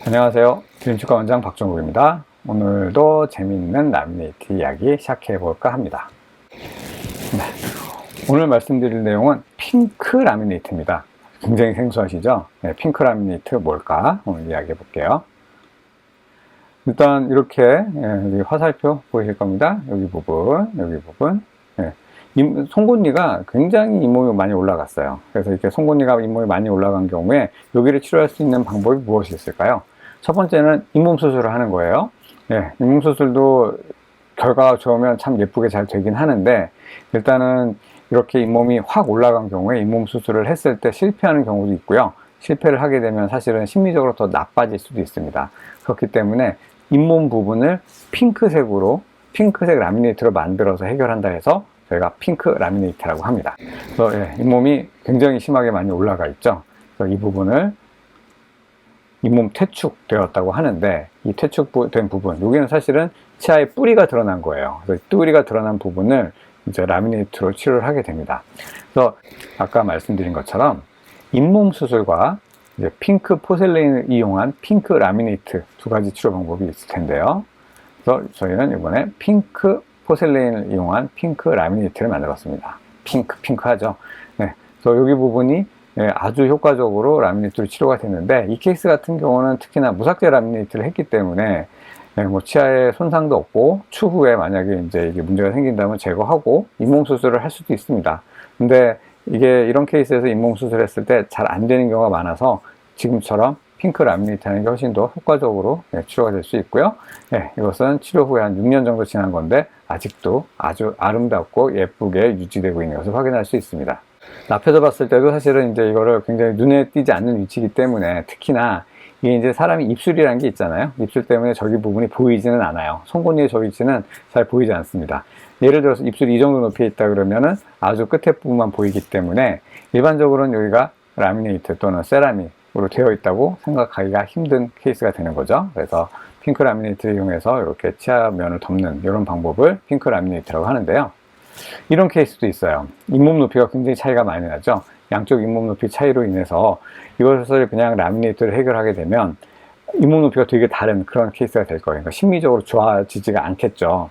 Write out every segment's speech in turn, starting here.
안녕하세요. 기름치과 원장 박종국입니다. 오늘도 재미있는 라미네이트 이야기 시작해 볼까 합니다. 오늘 말씀드릴 내용은 핑크 라미네이트입니다. 굉장히 생소하시죠? 네, 핑크 라미네이트 뭘까? 오늘 이야기해 볼게요. 일단 이렇게 여기 화살표 보이실 겁니다. 여기 부분, 여기 부분. 송곳니가 굉장히 잇몸이 많이 올라갔어요. 그래서 이렇게 송곳니가 잇몸이 많이 올라간 경우에 여기를 치료할 수 있는 방법이 무엇이 있을까요? 첫 번째는 잇몸 수술을 하는 거예요. 잇몸 수술도 결과가 좋으면 참 예쁘게 잘 되긴 하는데, 일단은 이렇게 잇몸이 확 올라간 경우에 잇몸 수술을 했을 때 실패하는 경우도 있고요. 실패를 하게 되면 사실은 심리적으로 더 나빠질 수도 있습니다. 그렇기 때문에 잇몸 부분을 핑크색 라미네이트로 만들어서 해결한다 해서 저희가 핑크 라미네이트라고 합니다. 그래서 잇몸이 굉장히 심하게 많이 올라가 있죠. 그래서 이 부분을 잇몸 퇴축되었다고 하는데, 이 퇴축된 부분, 여기는 사실은 치아의 뿌리가 드러난 거예요. 그래서 뿌리가 드러난 부분을 이제 라미네이트로 치료를 하게 됩니다. 그래서 아까 말씀드린 것처럼 잇몸 수술과 이제 핑크 포셀레인을 이용한 핑크 라미네이트 두 가지 치료 방법이 있을 텐데요. 그래서 저희는 이번에 핑크 포셀레인을 이용한 핑크 라미네이트를 만들었습니다. 핑크하죠. 그래서 여기 부분이 아주 효과적으로 라미네이트로 치료가 됐는데, 이 케이스 같은 경우는 특히나 무삭제 라미네이트를 했기 때문에 뭐 치아에 손상도 없고, 추후에 만약에 이제 이게 문제가 생긴다면 제거하고 잇몸 수술을 할 수도 있습니다. 근데 이게 이런 케이스에서 잇몸 수술했을 때 잘 안 되는 경우가 많아서 지금처럼 핑크 라미네이트 하는 게 훨씬 더 효과적으로 치료가 될 수 있고요. 이것은 치료 후에 한 6년 정도 지난 건데 아직도 아주 아름답고 예쁘게 유지되고 있는 것을 확인할 수 있습니다. 앞에서 봤을 때도 사실은 이제 이거를 굉장히 눈에 띄지 않는 위치이기 때문에, 특히나 이게 이제 사람이 입술이라는 게 있잖아요. 입술 때문에 저기 부분이 보이지는 않아요. 송곳니의 저 위치는 잘 보이지 않습니다. 예를 들어서 입술이 이 정도 높이에 있다 그러면은 아주 끝에 부분만 보이기 때문에 일반적으로는 여기가 라미네이트 또는 세라믹으로 되어 있다고 생각하기가 힘든 케이스가 되는 거죠. 그래서 핑크 라미네이트를 이용해서 이렇게 치아 면을 덮는 이런 방법을 핑크 라미네이트라고 하는데요. 이런 케이스도 있어요. 잇몸 높이가 굉장히 차이가 많이 나죠. 양쪽 잇몸 높이 차이로 인해서 이것을 그냥 라미네이트를 해결하게 되면 잇몸 높이가 되게 다른 그런 케이스가 될 거예요. 그러니까 심리적으로 좋아지지가 않겠죠.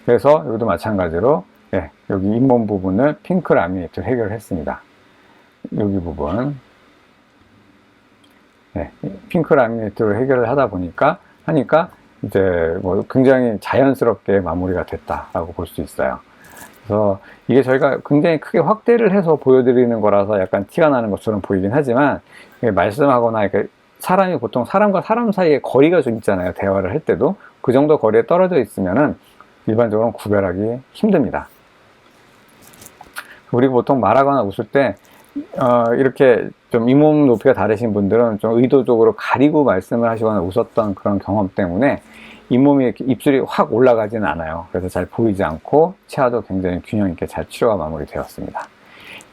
그래서 여기도 마찬가지로 여기 잇몸 부분을 핑크 라미네이트로 해결했습니다. 여기 부분 핑크 라미네이트로 해결을 하다 보니까 이제 뭐 굉장히 자연스럽게 마무리가 됐다라고 볼 수 있어요. 그래서 이게 저희가 굉장히 크게 확대를 해서 보여드리는 거라서 약간 티가 나는 것처럼 보이긴 하지만, 말씀하거나 이렇게 사람이 보통 사람과 사람 사이에 거리가 좀 있잖아요. 대화를 할 때도 그 정도 거리에 떨어져 있으면은 일반적으로 구별하기 힘듭니다. 우리가 보통 말하거나 웃을 때 이렇게 좀 잇몸 높이가 다르신 분들은 좀 의도적으로 가리고 말씀을 하시거나 웃었던 그런 경험 때문에 잇몸이 이렇게 입술이 확 올라가지는 않아요. 그래서 잘 보이지 않고 치아도 굉장히 균형 있게 잘 치료가 마무리되었습니다.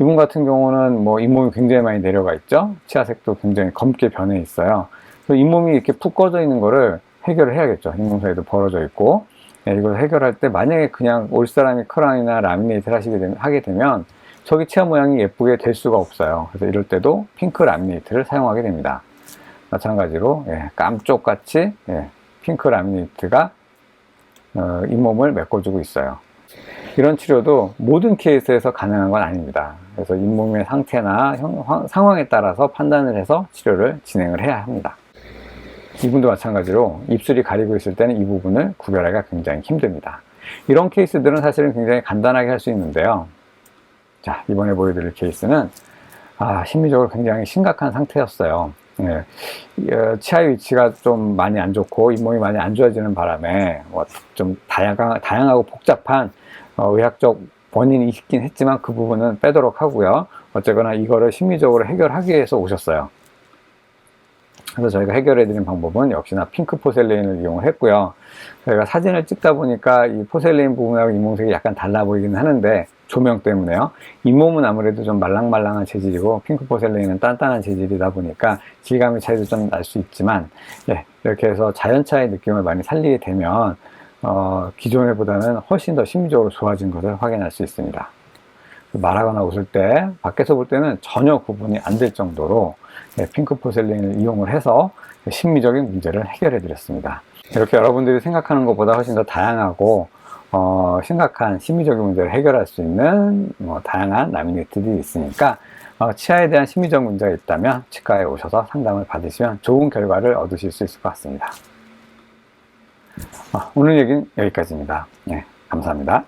이분 같은 경우는 뭐 잇몸이 굉장히 많이 내려가 있죠. 치아색도 굉장히 검게 변해 있어요. 그래서 잇몸이 이렇게 푹 꺼져 있는 거를 해결을 해야겠죠. 잇몸 사이도 벌어져 있고, 이걸 해결할 때 만약에 그냥 올사람이 크라운이나 라미네이트를 하게 되면 저기 치아 모양이 예쁘게 될 수가 없어요. 그래서 이럴 때도 핑크 라미네이트를 사용하게 됩니다. 마찬가지로 깜쪽같이 핑크 라미네이트가 잇몸을 메꿔주고 있어요. 이런 치료도 모든 케이스에서 가능한 건 아닙니다. 그래서 잇몸의 상태나 상황에 따라서 판단을 해서 치료를 진행을 해야 합니다. 이분도 마찬가지로 입술이 가리고 있을 때는 이 부분을 구별하기가 굉장히 힘듭니다. 이런 케이스들은 사실은 굉장히 간단하게 할 수 있는데요. 자, 이번에 보여드릴 케이스는 심리적으로 굉장히 심각한 상태였어요. 치아의 위치가 좀 많이 안 좋고 잇몸이 많이 안 좋아지는 바람에 좀 다양하고 복잡한 의학적 원인이 있긴 했지만 그 부분은 빼도록 하고요. 어쨌거나 이거를 심리적으로 해결하기 위해서 오셨어요. 그래서 저희가 해결해드린 방법은 역시나 핑크 포셀레인을 이용을 했고요. 저희가 사진을 찍다 보니까 이 포셀레인 부분하고 잇몸색이 약간 달라 보이긴 하는데, 조명 때문에요. 잇몸은 아무래도 좀 말랑말랑한 재질이고 핑크 포셀레인은 단단한 재질이다 보니까 질감의 차이도 좀 날 수 있지만, 이렇게 해서 자연차의 느낌을 많이 살리게 되면 기존에보다는 훨씬 더 심리적으로 좋아진 것을 확인할 수 있습니다. 말하거나 웃을 때 밖에서 볼 때는 전혀 구분이 안 될 정도로 핑크 포셀린을 이용을 해서 심미적인 문제를 해결해 드렸습니다. 이렇게 여러분들이 생각하는 것보다 훨씬 더 다양하고 심각한 심미적인 문제를 해결할 수 있는 다양한 라미네이트들이 있으니까 치아에 대한 심미적 문제가 있다면 치과에 오셔서 상담을 받으시면 좋은 결과를 얻으실 수 있을 것 같습니다. 오늘 얘기는 여기까지입니다. 네, 감사합니다.